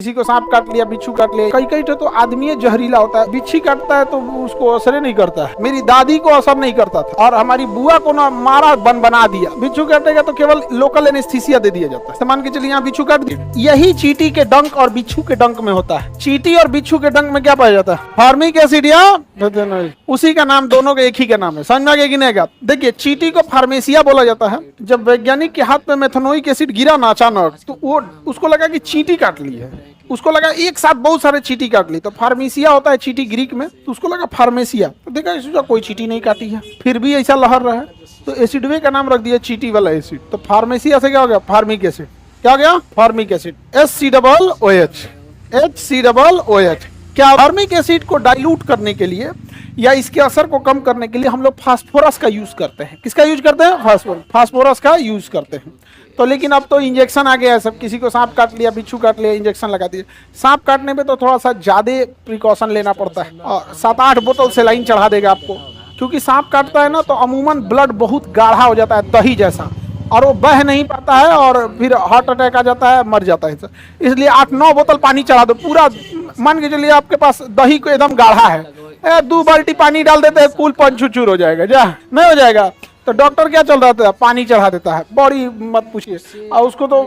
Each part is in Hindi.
किसी को सांप काट लिया, बिच्छू काट लिया, कई कई तो आदमी जहरीला होता है, बिच्छी काटता है तो उसको असर नहीं करता है। मेरी दादी को असर नहीं करता था और हमारी बुआ को ना मारा बना दिया। बिच्छू काटेगा तो केवल लोकल एनेस्थीसिया दे दिया जाता है। मान के चलिए यहाँ बिच्छू काट दिया, यही चींटी के डंक और बिच्छू के डंक में होता है। चींटी और बिच्छू के डंक में क्या पाया जाता है? फॉर्मिक एसिड या उसी का नाम, दोनों के एक ही का नाम है। समझ में आ गया कि नहीं? देखिए, चींटी को फार्मेसिया बोला जाता है। जब वैज्ञानिक के हाथ में मेथनोइक एसिड गिरा ना अचानक, तो वो उसको लगा कि चींटी काट ली है। उसको लगा एक साथ बहुत सारे चींटी काट ली, तो फार्मेसिया होता है चींटी ग्रीक में, तो उसको लगा फार्मेसिया। तो देखा इसमें कोई चींटी नहीं काटी है, फिर भी ऐसा लहर रहा है, तो एसिडवे का नाम रख दिया चींटी वाला एसिड। तो फार्मेसिया से क्या हो गया? Formic acid. क्या हो गया? Formic acid. HCOOH, HCOOH। क्या फार्मिक एसिड को डाइल्यूट करने के लिए या इसके असर को कम करने के लिए हम लोग फास्फोरस का यूज करते हैं। किसका यूज करते हैं? फास्फोरस का यूज करते हैं। तो लेकिन अब तो इंजेक्शन आ गया है सब। किसी को सांप काट लिया, बिच्छू काट लिया, इंजेक्शन लगा दिए। सांप काटने में तो थोड़ा सा ज्यादा प्रिकॉशन लेना पड़ता है और 7-8 बोतल सेलाइन चढ़ा देगा आपको, क्योंकि सांप काटता है ना तो अमूमन ब्लड बहुत गाढ़ा हो जाता है, दही जैसा, और वो बह नहीं पाता है और फिर हार्ट अटैक आ जाता है, मर जाता है। इसलिए 8-9 बोतल पानी चढ़ा दो पूरा। मान के चलिए आपके पास दही को एकदम गाढ़ा है, 2 बाल्टी पानी डाल देते हैं, कुल पंचुचूर हो जाएगा। जा नहीं हो जाएगा तो डॉक्टर क्या चल रहा था? पानी चढ़ा देता है। बड़ी मत पूछिए, और उसको तो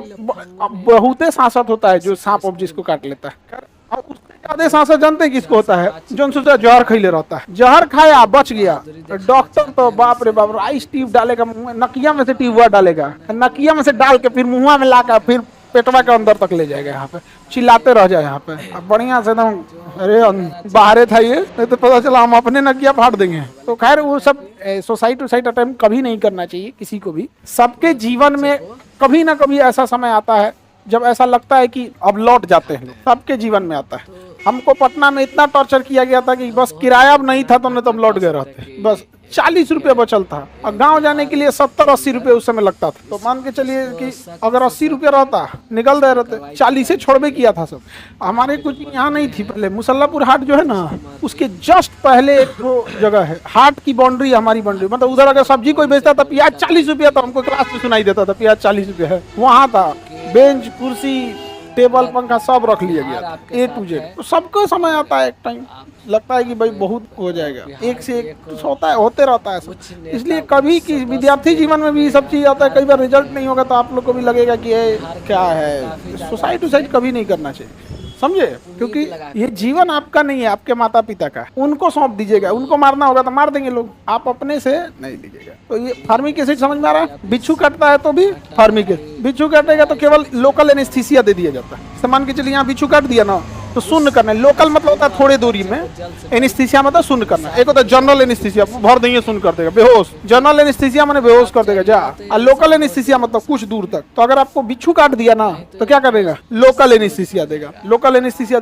बहुते सांसत होता है जो सांप जिसको काट लेता है। और उससे ज्यादा सांसत जानते हैं किसको होता है? जो सोचा जहर खैले रहता है, जहर खाया बच गया, डॉक्टर तो बाप रे बाप आइस ट्यूब डालेगा, नकिया में से ट्यूब डालेगा, नकिया में से डाल के फिर मुंह में लाकर फिर पेटवा के अंदर तक ले जाएगा। यहाँ पे चिल्लाते रह जाए यहाँ पे, अब बढ़िया से एकदम, अरे बाहर था ये, नहीं तो पता चला हम अपने नकिया फाड़ देंगे। तो खैर वो सब सुसाइड अटेम्प्ट कभी नहीं करना चाहिए किसी को भी। सबके जीवन में कभी ना कभी ऐसा समय आता है जब ऐसा लगता है कि अब लौट जाते हैं। सबके जीवन में आता है। हमको पटना में इतना टॉर्चर किया गया था कि बस किराया नहीं था तो नहीं तो हम लौट गए रहते। बस 40 रुपये बचल था और गांव जाने के लिए 70-80 रुपये उस समय लगता था। तो मान के चलिए कि अगर 80 रुपये रहता निकल गए रहते, 40 से छोड़बे किया था सब। हमारे कुछ यहाँ नहीं थी पहले। मुसल्लापुर हाट जो है ना, उसके जस्ट पहले एक जगह है, हाट की बाउंड्री हमारी बाउंड्री, मतलब उधर अगर सब्जी कोई बेचता था, प्याज 40 रुपया, तो हमको क्लास में सुनाई देता था प्याज 40 रुपये है। वहाँ था बेंच, कुर्सी, टेबल, पंखा सब रख लिया गया, A to Z। तो सबका समय आता है, एक टाइम लगता है कि भाई बहुत हो जाएगा, एक से एक होता है, होते रहता है सब। इसलिए कभी कि विद्यार्थी जीवन में भी सब चीज आता है। कई बार रिजल्ट नहीं होगा तो आप लोग को भी लगेगा कि ये क्या है। सुसाइड कभी नहीं करना चाहिए, समझे? क्योंकि ये जीवन आपका नहीं है, आपके माता पिता का। उनको सौंप दीजिएगा। उनको मारना होगा तो मार देंगे लोग, आप अपने से नहीं लीजिएगा। तो ये फार्मिक एसिड समझ में आ रहा है? बिच्छू काटता है तो भी फार्मिक एसिड, बिच्छू काटेगा तो केवल लोकल एनेस्थीसिया दे दिया जाता है। मान के चलिए यहाँ बिच्छू काट दिया ना तो शून्य करना है। लोकल मतलब होता है थोड़े दूरी में, एनेस्थीसिया मतलब शून्य करना। एक होता है जनरल एनेस्थीसिया, भर देंगे शून्य कर देगा, बेहोश। जनरल एनेस्थीसिया माने बेहोश कर देगा जा, और लोकल एनेस्थीसिया मतलब कुछ दूर तक। तो अगर आपको बिच्छू काट दिया ना तो क्या करेगा? लोकल एनेस्थीसिया देगा। Local anaesthesia